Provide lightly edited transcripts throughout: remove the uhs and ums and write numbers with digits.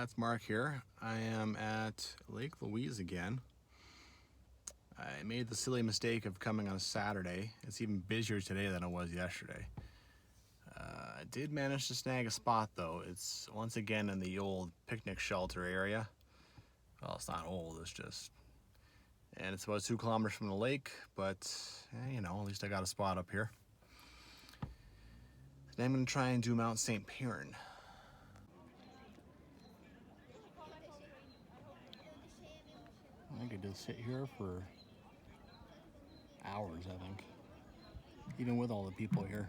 it's Mark here. I am at Lake Louise again. I made the silly mistake of coming on a Saturday. It's even busier today than it was yesterday. I did manage to snag a spot though. It's once again in the old picnic shelter area. Well, it's not old, and it's about 2 kilometers from the lake, but you know, at least I got a spot up here. Today I'm going to try and do Mount St Piran. I could just sit here for hours, I think, even with all the people here.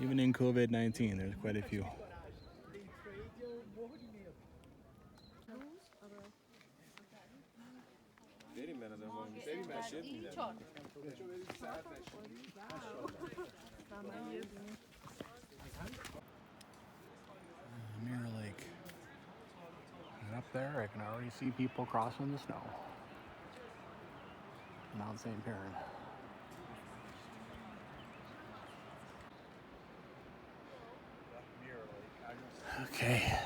Even in COVID-19, there's quite a few. Mirror Lake. And up there, I can already see people crossing the snow. Mount St Piran. Okay.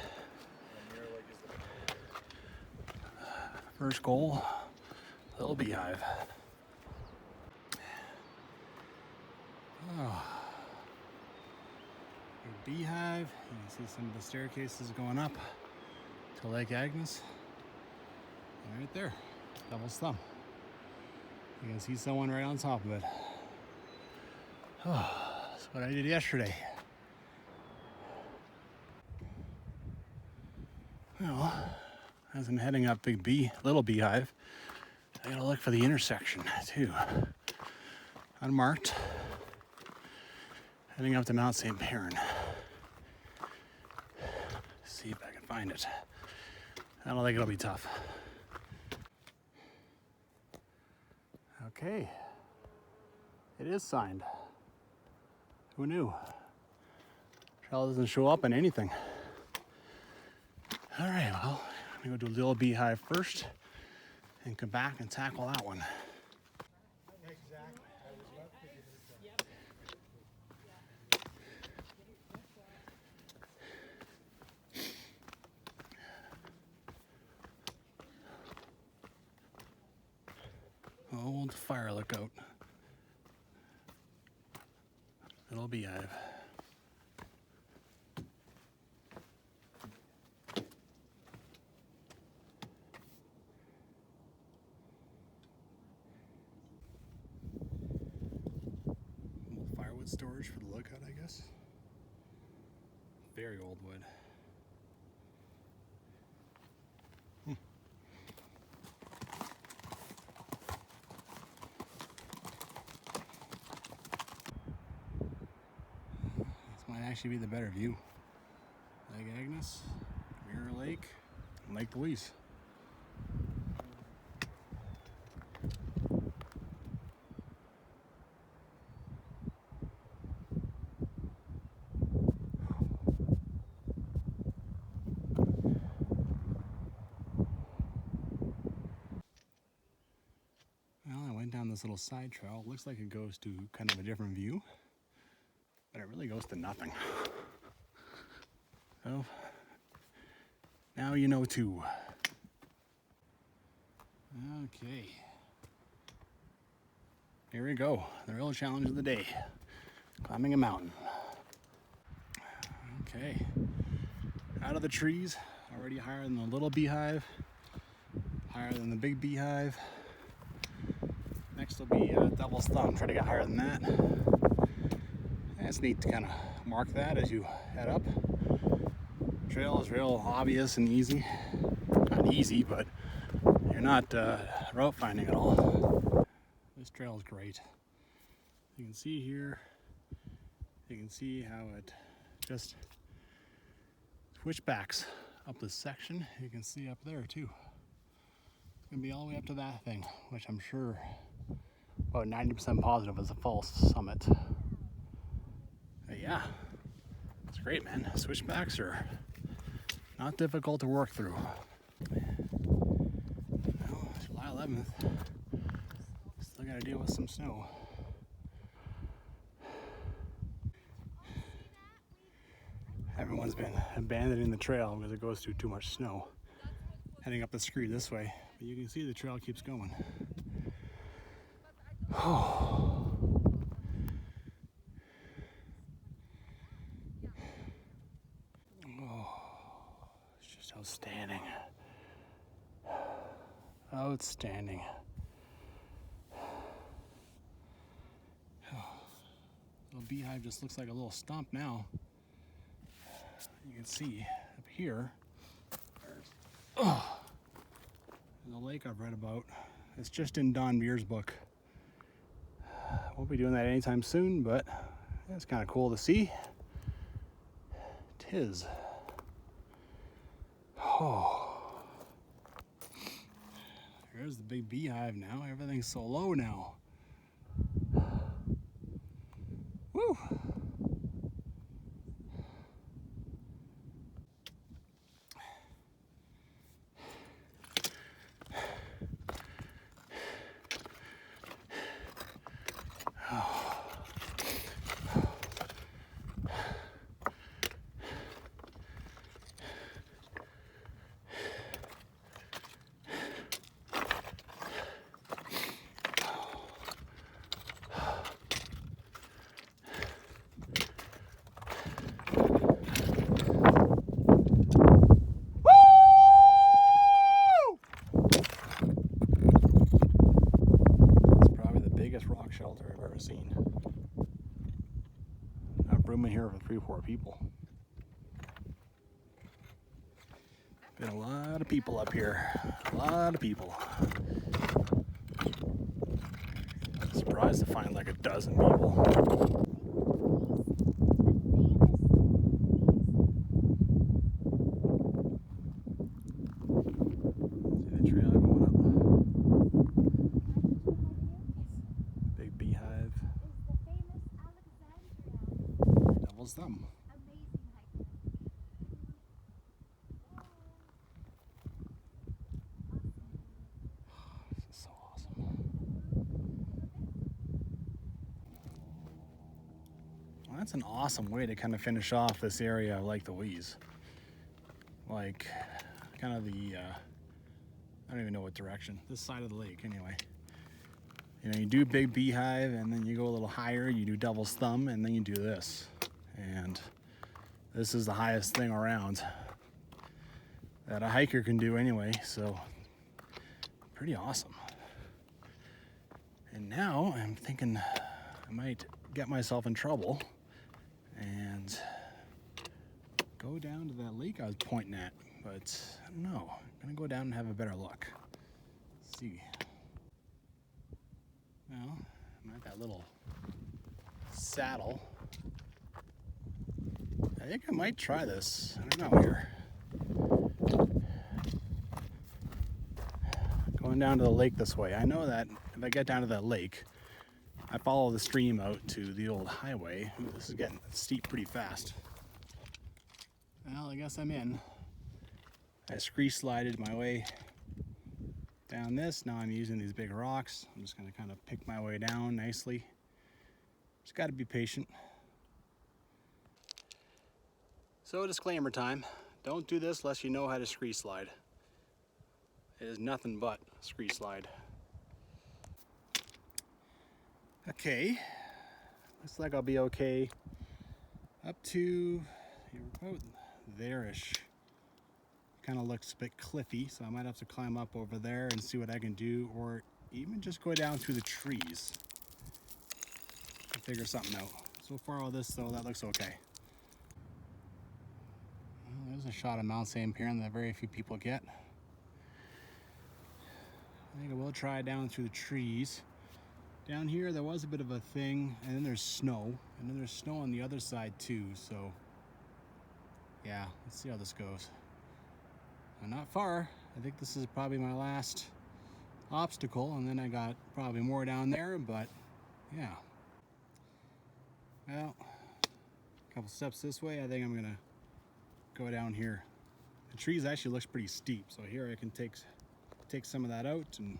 First goal, little beehive. Oh. A beehive. You can see some of the staircases going up to Lake Agnes. And right there, Devil's Thumb. You can see someone right on top of it. Oh, that's what I did yesterday. Well, as I'm heading up Little Beehive, I gotta look for the intersection too. Unmarked. Heading up to Mount St Piran. See if I can find it. I don't think it'll be tough. Okay. It is signed. Who knew? Trail doesn't show up in anything. All right, well, I'm gonna go do a little beehive first and come back and tackle that one. Old fire lookout. Little beehive. Storage for the lookout, I guess. Very old wood. This might actually be the better view. Lake Agnes, Mirror Lake, and Lake Louise. Down this little side trail. It looks like it goes to kind of a different view, but it really goes to nothing. So now you know too. Okay, here we go. The real challenge of the day, climbing a mountain. Okay, out of the trees, already higher than the little beehive, higher than the big beehive. Next will be Devil's Thumb, try to get higher than that. And it's neat to kind of mark that as you head up. Trail is real obvious and easy. Not easy, but you're not route finding at all. This trail is great. You can see here, you can see how it just switchbacks up this section. You can see up there too. It's gonna be all the way up to that thing, which I'm sure about 90% positive is a false summit. But yeah, it's great, man. Switchbacks are not difficult to work through. Well, July 11th, still gotta deal with some snow. Everyone's been abandoning the trail because it goes through too much snow. Heading up the scree this way, but you can see the trail keeps going. Oh. It's just outstanding. Outstanding. Little beehive just looks like a little stump now. You can see up here, there's a lake I've read about. It's just in Don Beer's book. Won't be doing that anytime soon, but it's kind of cool to see. Tis. Oh. There's the big beehive now. Everything's so low now. Woo! Rock shelter I've ever seen. I've room in here for 3-4 people. Been a lot of people up here. A lot of people. Surprised to find like a dozen people. Them. This is so awesome. Well, that's an awesome way to kind of finish off this area of Lake Louise. Like, kind of the, I don't even know what direction. This side of the lake, anyway. You know, you do big beehive, and then you go a little higher, you do devil's thumb, and then you do this. And this is the highest thing around that a hiker can do anyway, so pretty awesome. And now I'm thinking I might get myself in trouble and go down to that lake I was pointing at, but no, I'm gonna go down and have a better look. Let's see. Well, I'm at that little saddle. I think I might try this. I don't know here. Going down to the lake this way. I know that if I get down to that lake, I follow the stream out to the old highway. Ooh, this is getting steep pretty fast. Well, I guess I'm in. I scree slided my way down this. Now I'm using these big rocks. I'm just going to kind of pick my way down nicely. Just got to be patient. So disclaimer time, don't do this unless you know how to scree slide. It is nothing but scree slide. Okay, looks like I'll be okay up to about there-ish. Kind of looks a bit cliffy, so I might have to climb up over there and see what I can do, or even just go down through the trees and figure something out. So far all this though, that looks okay. There's a shot of Mount St Piran that very few people get. I think I will try down through the trees. Down here there was a bit of a thing, and then there's snow, and then there's snow on the other side too, so yeah, let's see how this goes. Not far. I think this is probably my last obstacle, and then I got probably more down there, but yeah. Well, a couple steps this way, I think I'm gonna go down here. The trees actually looks pretty steep, so here I can take some of that out and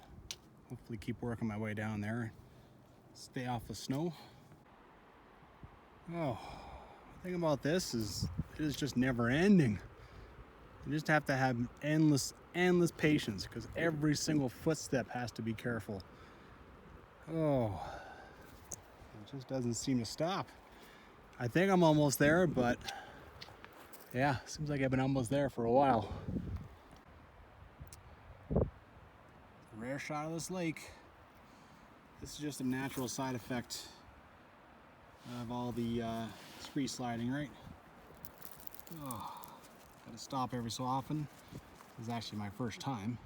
hopefully keep working my way down there. Stay off the snow. Oh, the thing about this is It is just never ending. You just have to have endless patience because every single footstep has to be careful. Oh, it just doesn't seem to stop. I think I'm almost there, but yeah, seems like I've been almost there for a while. Rare shot of this lake. This is just a natural side effect of all the scree sliding, right? Oh, gotta stop every so often. This is actually my first time.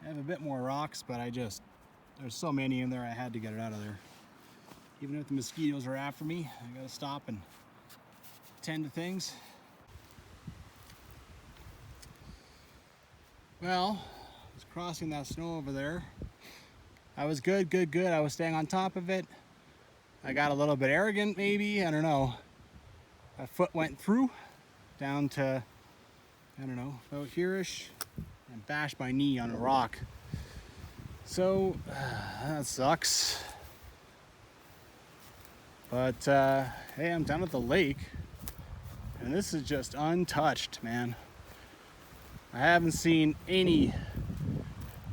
I have a bit more rocks, but there's so many in there, I had to get it out of there. Even if the mosquitoes are after me, I gotta stop and tend to things. Well, I was crossing that snow over there. I was good. I was staying on top of it. I got a little bit arrogant, maybe, I don't know. A foot went through down to, I don't know, about here-ish, and bashed my knee on a rock. So, that sucks. But, hey, I'm down at the lake, and this is just untouched, man. I haven't seen any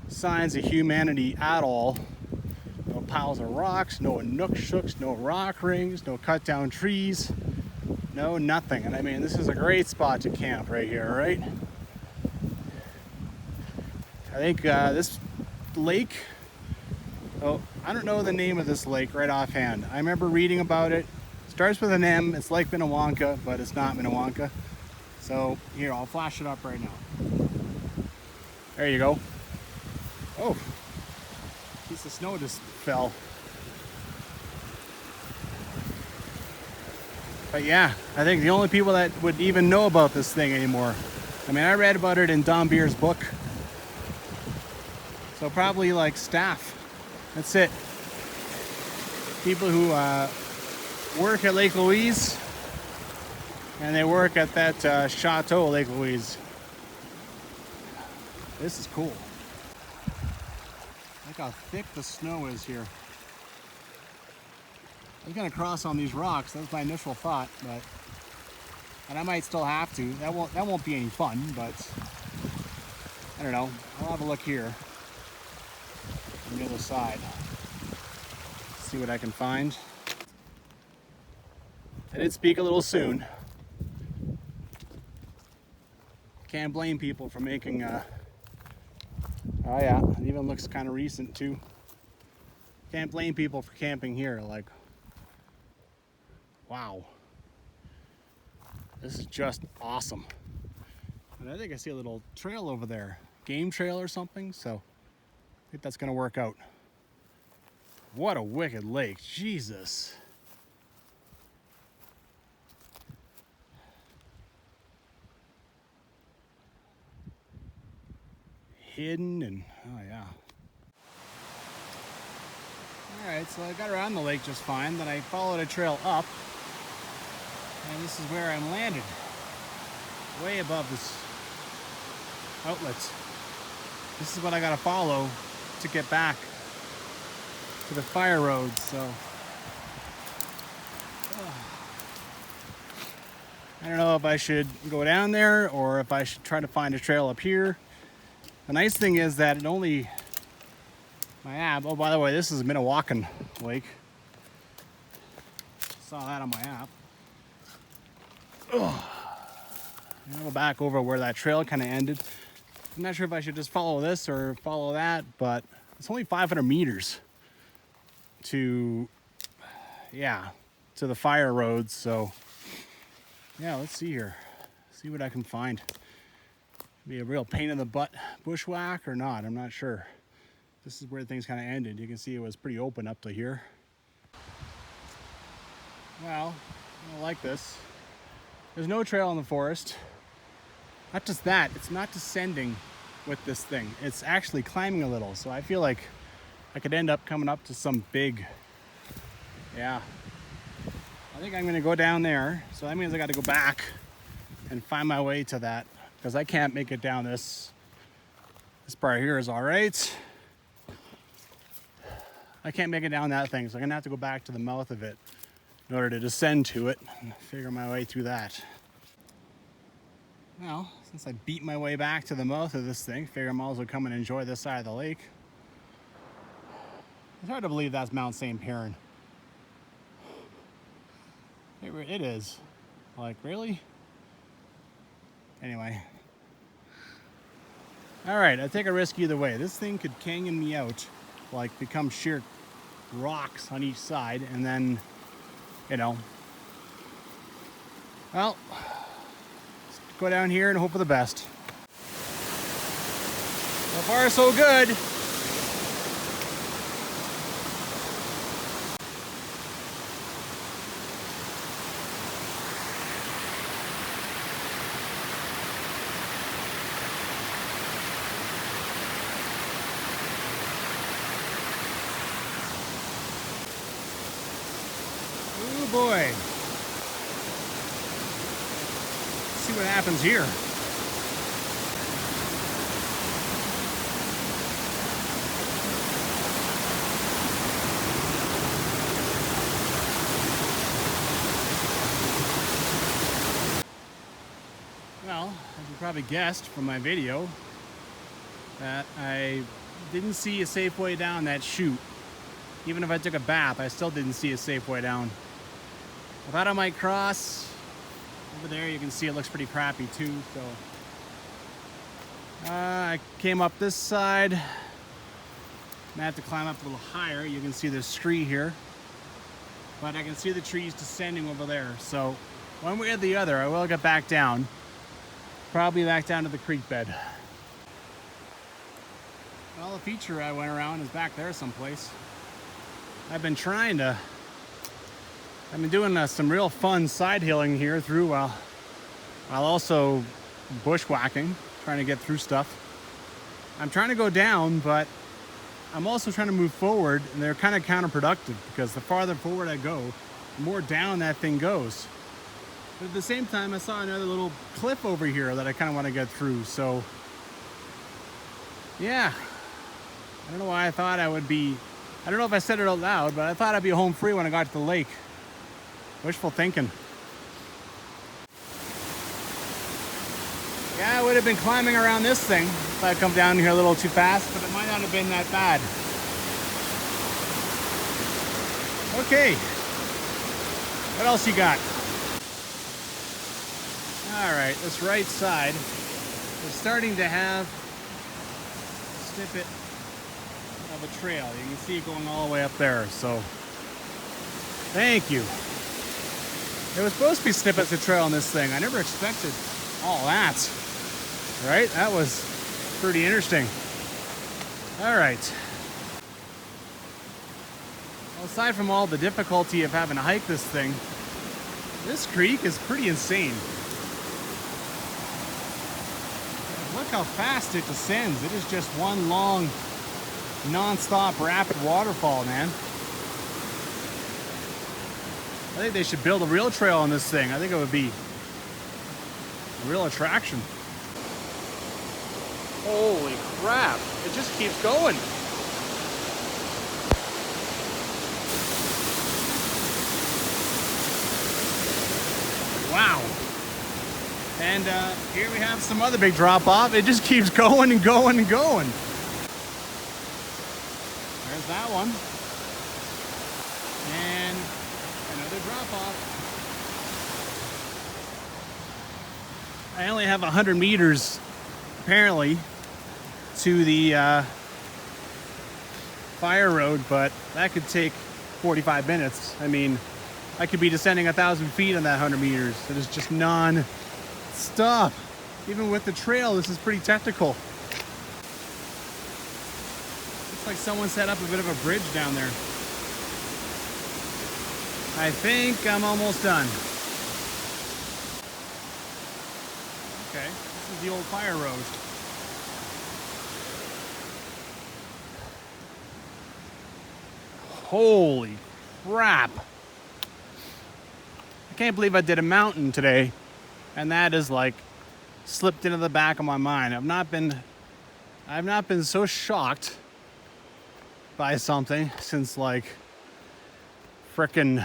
signs of humanity at all. No piles of rocks, no nook shooks, no rock rings, no cut down trees, no nothing. And I mean, this is a great spot to camp right here, right? I think this lake, oh, I don't know the name of this lake right offhand. I remember reading about it. It starts with an M. It's like Minewakun, but it's not Minewakun. So here, I'll flash it up right now. There you go. Oh, piece of snow just fell. But yeah, I think the only people that would even know about this thing anymore. I mean, I read about it in Don Beer's book. So probably like staff. That's it. People who work at Lake Louise, and they work at that chateau, Lake Louise. This is cool. Look how thick the snow is here. I was gonna cross on these rocks. That was my initial thought, and I might still have to. That won't be any fun, but I don't know. I'll have a look here on the other side. See what I can find. I did speak a little soon. Can't blame people for making. Oh yeah, it even looks kind of recent too. Can't blame people for camping here. Like, wow, this is just awesome. And I think I see a little trail over there, game trail or something. So I think that's gonna work out. What a wicked lake, Jesus. Hidden and oh yeah. All right, so I got around the lake just fine. Then I followed a trail up, and this is where I'm landed, way above this outlet. This is what I gotta follow to get back to the fire road. So I don't know if I should go down there or if I should try to find a trail up here. The nice thing is that my app, oh, by the way, this is Minewakun Lake. Saw that on my app. I'll go back over where that trail kind of ended. I'm not sure if I should just follow this or follow that, but it's only 500 meters to the fire road. So yeah, let's see here. See what I can find. Be a real pain in the butt bushwhack or not, I'm not sure. This is where things kind of ended. You can see it was pretty open up to here. Well, I don't like this. There's no trail in the forest. Not just that, it's not descending with this thing. It's actually climbing a little. So I feel like I could end up coming up to some big, yeah. I think I'm gonna go down there. So that means I gotta go back and find my way to that, because I can't make it down this part here is all right. I can't make it down that thing, so I'm gonna have to go back to the mouth of it in order to descend to it and figure my way through that. Well, since I beat my way back to the mouth of this thing, figure I might as well come and enjoy this side of the lake. It's hard to believe that's Mount St. Piran. It is. Like, really? Anyway. Alright, I take a risk either way. This thing could canyon me out, like become sheer rocks on each side, and then, you know. Well, let's go down here and hope for the best. So far, so good. Oh boy. Let's see what happens here. Well, as you probably guessed from my video, that I didn't see a safe way down that chute. Even if I took a bath, I still didn't see a safe way down. I thought I might cross. Over there you can see it looks pretty crappy too, so. I came up this side. I have to climb up a little higher. You can see the scree here. But I can see the trees descending over there. So one way or the other, I will get back down. Probably back down to the creek bed. Well, the feature I went around is back there someplace. I've been doing some real fun side hilling here through while also bushwhacking, trying to get through stuff. I'm trying to go down, but I'm also trying to move forward, and they're kind of counterproductive because the farther forward I go, the more down that thing goes. But at the same time, I saw another little cliff over here that I kind of want to get through, so yeah. I don't know why I thought I would be, I don't know if I said it out loud, but I thought I'd be home free when I got to the lake. Wishful thinking. Yeah, I would have been climbing around this thing if I'd come down here a little too fast, but it might not have been that bad. Okay. What else you got? Alright, this right side is starting to have a snippet of a trail. You can see it going all the way up there, so thank you. There was supposed to be snippets of trail on this thing. I never expected all that. Right? That was pretty interesting. Alright. Well, aside from all the difficulty of having to hike this thing, this creek is pretty insane. Look how fast it descends. It is just one long, non-stop rapid waterfall, man. I think they should build a real trail on this thing. I think it would be a real attraction. Holy crap. It just keeps going. Wow. And here we have some other big drop off. It just keeps going and going and going. There's that one. And another drop off. I only have 100 meters apparently to the fire road, but that could take 45 minutes. I mean, I could be descending 1,000 feet on that 100 meters. It is just non-stop. Even with the trail, this is pretty technical. Looks like someone set up a bit of a bridge down there. I think I'm almost done. Okay, this is the old fire road. Holy crap. I can't believe I did a mountain today, and that is like slipped into the back of my mind. I've not been so shocked by something since like frickin'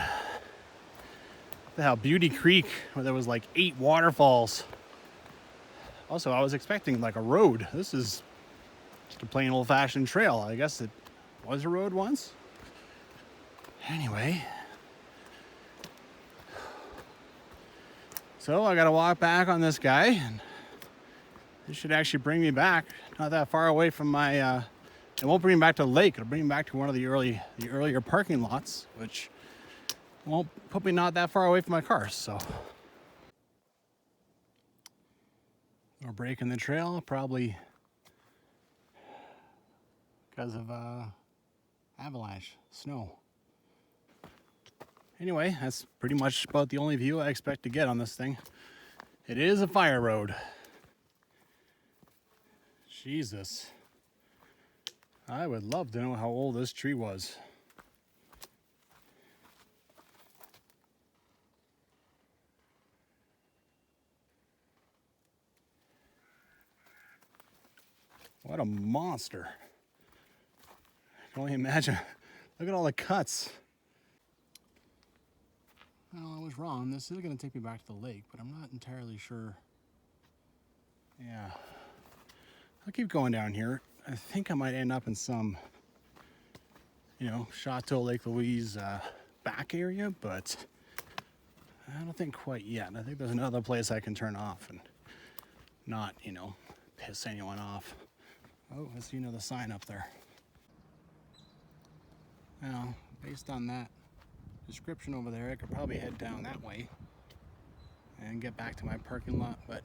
the hell, Beauty Creek, where there was like 8 waterfalls. Also, I was expecting like a road. This is just a plain old-fashioned trail. I guess it was a road once. Anyway. So I gotta walk back on this guy, and this should actually bring me back, not that far away from my, it won't bring me back to the lake. It'll bring me back to one of the earlier parking lots, which won't put me not that far away from my car, so. We're breaking the trail, probably because of avalanche, snow. Anyway, that's pretty much about the only view I expect to get on this thing. It is a fire road. Jesus. I would love to know how old this tree was. What a monster. I can only imagine. Look at all the cuts. Well, I was wrong. This is going to take me back to the lake, but I'm not entirely sure. Yeah. I'll keep going down here. I think I might end up in some, Chateau Lake Louise back area, but I don't think quite yet. I think there's another place I can turn off and not, piss anyone off. Oh, I see another sign up there. Now, based on that description over there, I could probably head down that way and get back to my parking lot, but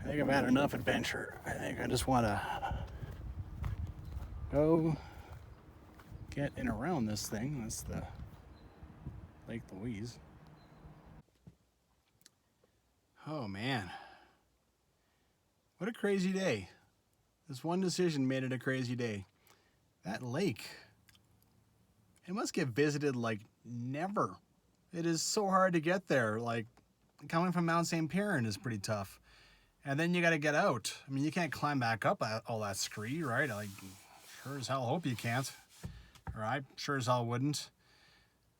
I think I've had enough adventure. I think I just want to go get in around this thing. That's the Lake Louise. Oh man, what a crazy day. This one decision made it a crazy day. That lake, it must get visited like never. It is so hard to get there. Like, coming from Mount St Piran is pretty tough. And then you got to get out. I mean, you can't climb back up all that scree, right? Like, sure as hell hope you can't. Or I sure as hell wouldn't.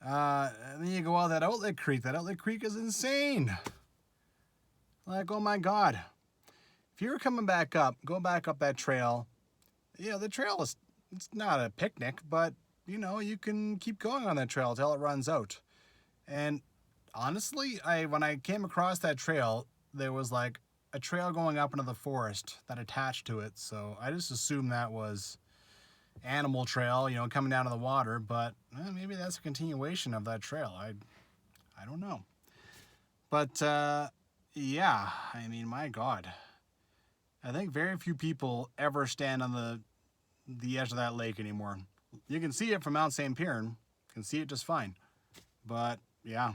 And then you go out that outlet creek. That outlet creek is insane. Like, oh my God. If you were coming back up, go back up that trail. Yeah, the trail is, it's not a picnic, but you can keep going on that trail till it runs out. And honestly, when I came across that trail, there was like a trail going up into the forest that attached to it. So I just assumed that was animal trail, coming down to the water, but maybe that's a continuation of that trail. I don't know. But yeah, I mean, my God. I think very few people ever stand on the edge of that lake anymore. You can see it from Mount St. Piran. You can see it just fine. But yeah.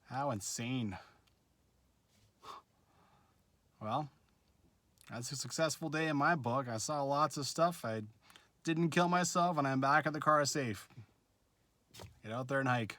How insane. Well, that's a successful day in my book. I saw lots of stuff. I didn't kill myself, and I'm back at the car safe. Get out there and hike.